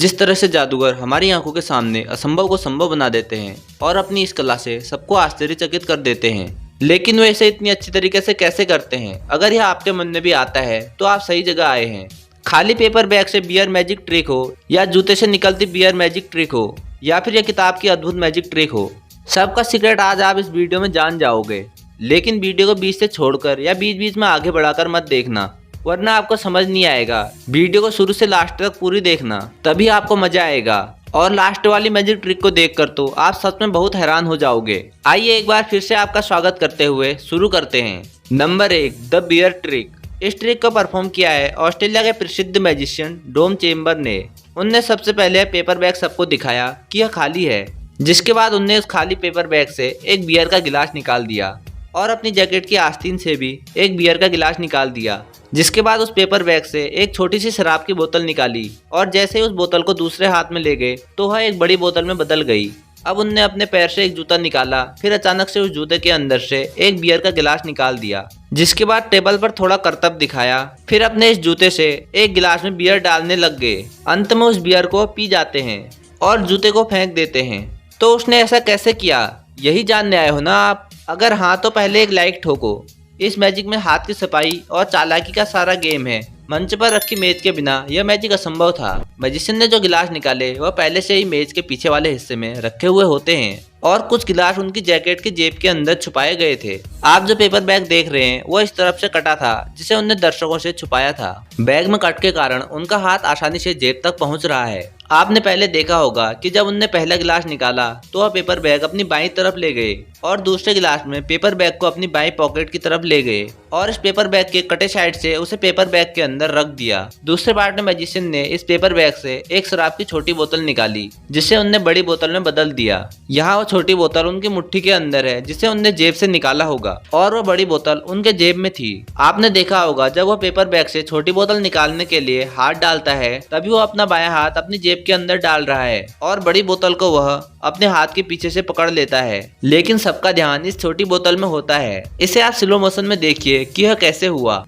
जिस तरह से जादूगर हमारी आंखों के सामने असंभव को संभव बना देते हैं और अपनी इस कला से सबको आश्चर्यचकित कर देते हैं, लेकिन वे इसे इतनी अच्छी तरीके से कैसे करते हैं? अगर यह आपके मन में भी आता है तो आप सही जगह आए हैं। खाली पेपर बैग से बियर मैजिक ट्रिक हो, या जूते से निकलती बियर मैजिक ट्रिक हो, या फिर यह किताब की अद्भुत मैजिक ट्रिक हो, सबका सीक्रेट आज आप इस वीडियो में जान जाओगे। लेकिन वीडियो को बीच से छोड़कर या बीच बीच में आगे बढ़ाकर मत देखना, वरना आपको समझ नहीं आएगा। वीडियो को शुरू से लास्ट तक पूरी देखना, तभी आपको मजा आएगा। और लास्ट वाली मैजिक ट्रिक को देखकर तो आप सच में बहुत हैरान हो जाओगे। आइए एक बार फिर से आपका स्वागत करते हुए शुरू करते हैं। Number 1, the bear trick. इस ट्रिक को परफॉर्म किया है ऑस्ट्रेलिया के प्रसिद्ध मैजिशियन डॉम चेम्बर ने। उनने सबसे पहले पेपर बैग सबको दिखाया कि यह खाली है, जिसके बाद उनने उस खाली पेपर बैग से एक बियर का गिलास निकाल दिया और अपनी जैकेट की आस्तीन से भी एक बियर का गिलास निकाल दिया। जिसके बाद उस पेपर बैग से एक छोटी सी शराब की बोतल निकाली और जैसे ही उस बोतल को दूसरे हाथ में ले गए तो वह एक बड़ी बोतल में बदल गई। अब उनने अपने पैर से एक जूता निकाला, फिर अचानक से उस जूते के अंदर से एक बियर का गिलास निकाल दिया। जिसके बाद टेबल पर थोड़ा करतब दिखाया, फिर अपने इस जूते से एक गिलास में बियर डालने लग गए। अंत में उस बियर को पी जाते हैं और जूते को फेंक देते हैं। तो उसने ऐसा कैसे किया, यही जानने आए हो ना आप? अगर हाँ तो पहले एक लाइक ठोको। इस मैजिक में हाथ की सफाई और चालाकी का सारा गेम है। मंच पर रखी मेज के बिना यह मैजिक असंभव था। मैजिशियन ने जो गिलास निकाले वह पहले से ही मेज के पीछे वाले हिस्से में रखे हुए होते हैं और कुछ गिलास उनकी जैकेट की जेब के अंदर छुपाए गए थे। आप जो पेपर बैग देख रहे हैं वो इस तरफ से कटा था, जिसे उनने दर्शकों से छुपाया था। बैग में कट के कारण उनका हाथ आसानी से जेब तक पहुंच रहा है। आपने पहले देखा होगा कि जब उनने पहला गिलास निकाला तो वह पेपर बैग अपनी बाईं तरफ ले गए और दूसरे गिलास में पेपर बैग को अपनी बाईं पॉकेट की तरफ ले गए और इस पेपर बैग के कटे साइड से उसे पेपर बैग के अंदर रख दिया। दूसरे पार्ट में मैजिशियन ने इस पेपर बैग से एक शराब की छोटी बोतल निकाली, जिसे उनने बड़ी बोतल में बदल दिया। यहाँ वो छोटी बोतल उनकी मुट्ठी के अंदर है, जिसे उनने जेब से निकाला होगा, और वो बड़ी बोतल उनके जेब में थी। आपने देखा होगा जब वो पेपर बैग से छोटी बोतल निकालने के लिए हाथ डालता है, तभी वो अपना बायां हाथ अपनी जेब के अंदर डाल रहा है और बड़ी बोतल को वह अपने हाथ के पीछे से पकड़ लेता है। लेकिन सबका ध्यान इस छोटी बोतल में होता है। इसे आप स्लो मोशन में देखिए कि यह कैसे हुआ।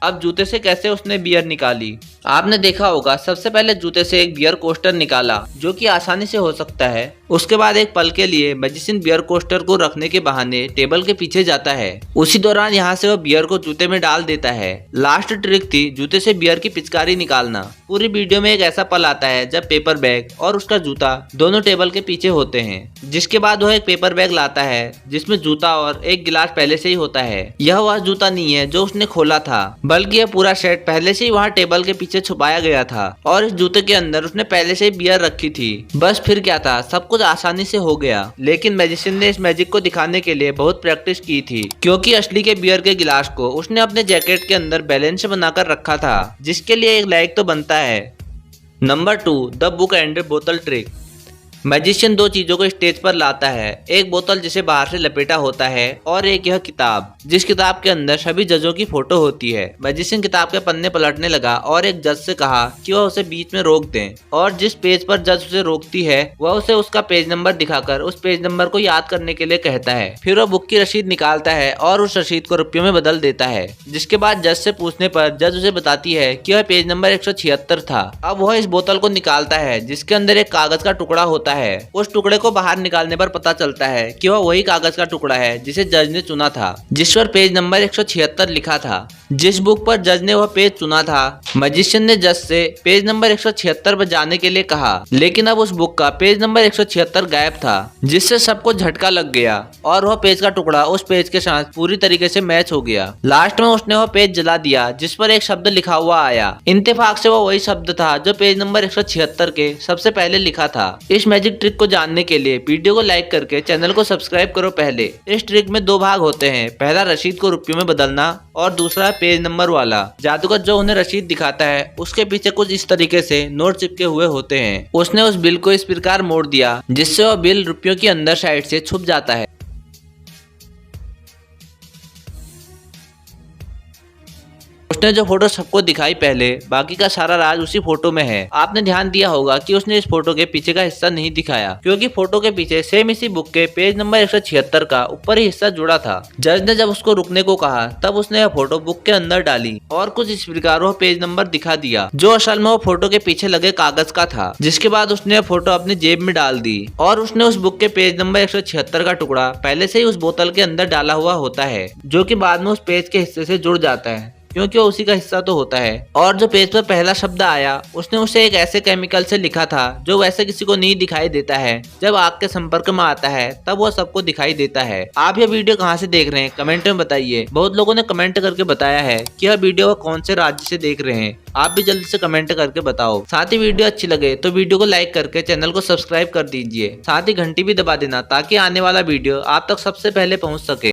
अब जूते से कैसे उसने बियर निकाली। आपने देखा होगा सबसे पहले जूते से एक बियर कोस्टर निकाला, जो कि आसानी से हो सकता है। उसके बाद एक पल के लिए मैजिशियन बियर कोस्टर को रखने के बहाने टेबल के पीछे जाता है। उसी दौरान यहाँ से वह बियर को जूते में डाल देता है। लास्ट ट्रिक थी जूते से बियर की पिचकारी निकालना। पूरी वीडियो में एक ऐसा पल आता है जब पेपर बैग और उसका जूता दोनों टेबल के पीछे होते हैं। जिसके बाद वह एक पेपर बैग लाता है जिसमें जूता और एक गिलास पहले से ही होता है। यह वह जूता नहीं है जो उसने खोला था, बल्कि यह पूरा सेट पहले से ही वहाँ टेबल के पीछे छुपाया गया था और इस जूते के अंदर उसने पहले से ही बियर रखी थी। बस फिर क्या था, सब कुछ आसानी से हो गया। लेकिन मैजिशियन ने इस मैजिक को दिखाने के लिए बहुत प्रैक्टिस की थी, क्योंकि असली के बियर के गिलास को उसने अपने जैकेट के अंदर बैलेंस से बनाकर रखा था, जिसके लिए एक लाइक तो बनता है। नंबर 2, द बुक एंड बोतल ट्रिक। मैजिशियन दो चीजों को स्टेज पर लाता है, एक बोतल जिसे बाहर से लपेटा होता है और एक यह किताब, जिस किताब के अंदर सभी जजों की फोटो होती है। मैजिशियन किताब के पन्ने पलटने लगा और एक जज से कहा कि वह उसे बीच में रोक दें, और जिस पेज पर जज उसे रोकती है वह उसे उसका पेज नंबर दिखाकर उस पेज नंबर को याद करने के लिए कहता है। फिर वह बुक की रसीद निकालता है और उस रसीद को रुपयों में बदल देता है। जिसके बाद जज से पूछने पर जज उसे बताती है कि वह पेज नंबर 176 था। अब वह इस बोतल को निकालता है जिसके अंदर एक कागज का टुकड़ा होता है। उस टुकड़े को बाहर निकालने पर पता चलता है कि वह वही कागज का टुकड़ा है जिसे जज ने चुना था, जिस पर पेज नंबर 176 लिखा था। जिस बुक पर जज ने वह पेज चुना था, मैजिशियन ने जज से पेज नंबर 176 पर जाने के लिए कहा, लेकिन अब उस बुक का पेज नंबर 176 गायब था, जिससे सबको झटका लग गया और वह पेज का टुकड़ा उस पेज के साथ पूरी तरीके से मैच हो गया। लास्ट में उसने वह पेज जला दिया जिस पर एक शब्द लिखा हुआ आया। इत्तेफाक से वह वही शब्द था जो पेज नंबर 176 के सबसे पहले लिखा था। इस मैजिक ट्रिक को जानने के लिए वीडियो को लाइक करके चैनल को सब्सक्राइब करो। पहले इस ट्रिक में 2 भाग होते हैं, पहला रसीद को रुपयों में बदलना और दूसरा पेज नंबर वाला। जादूगर जो उन्हें रसीद दिखाता है उसके पीछे कुछ इस तरीके से नोट चिपके हुए होते हैं। उसने उस बिल को इस प्रकार मोड़ दिया जिससे वह बिल रुपयों की अंदर साइड से छुप जाता है। उसने जो फोटो सबको दिखाई पहले, बाकी का सारा राज उसी फोटो में है। आपने ध्यान दिया होगा कि उसने इस फोटो के पीछे का हिस्सा नहीं दिखाया, क्योंकि फोटो के पीछे सेम इसी बुक के पेज नंबर 176 का ऊपर ही हिस्सा जुड़ा था। जज ने जब उसको रुकने को कहा तब उसने यह फोटो बुक के अंदर डाली और कुछ इस प्रकार वो पेज नंबर दिखा दिया, जो असल में वो फोटो के पीछे लगे कागज का था। जिसके बाद उसने यह फोटो अपनी जेब में डाल दी और उसने उस बुक के पेज नंबर 176 का टुकड़ा पहले से ही उस बोतल के अंदर डाला हुआ होता है, जो कि बाद में उस पेज के हिस्से से जुड़ जाता है, क्योंकि वो उसी का हिस्सा तो होता है। और जो पेज पर पहला शब्द आया उसने उसे एक ऐसे केमिकल से लिखा था जो वैसे किसी को नहीं दिखाई देता है। जब आग के संपर्क में आता है तब वो सबको दिखाई देता है। आप यह वीडियो कहाँ से देख रहे हैं कमेंट में बताइए। बहुत लोगों ने कमेंट करके बताया है कि यह वीडियो वो कौन से राज्य से देख रहे हैं। आप भी जल्दी से कमेंट करके बताओ। साथ ही वीडियो अच्छी लगे तो वीडियो को लाइक करके चैनल को सब्सक्राइब कर दीजिए। साथ ही घंटी भी दबा देना ताकि आने वाला वीडियो आप तक सबसे पहले पहुँच सके।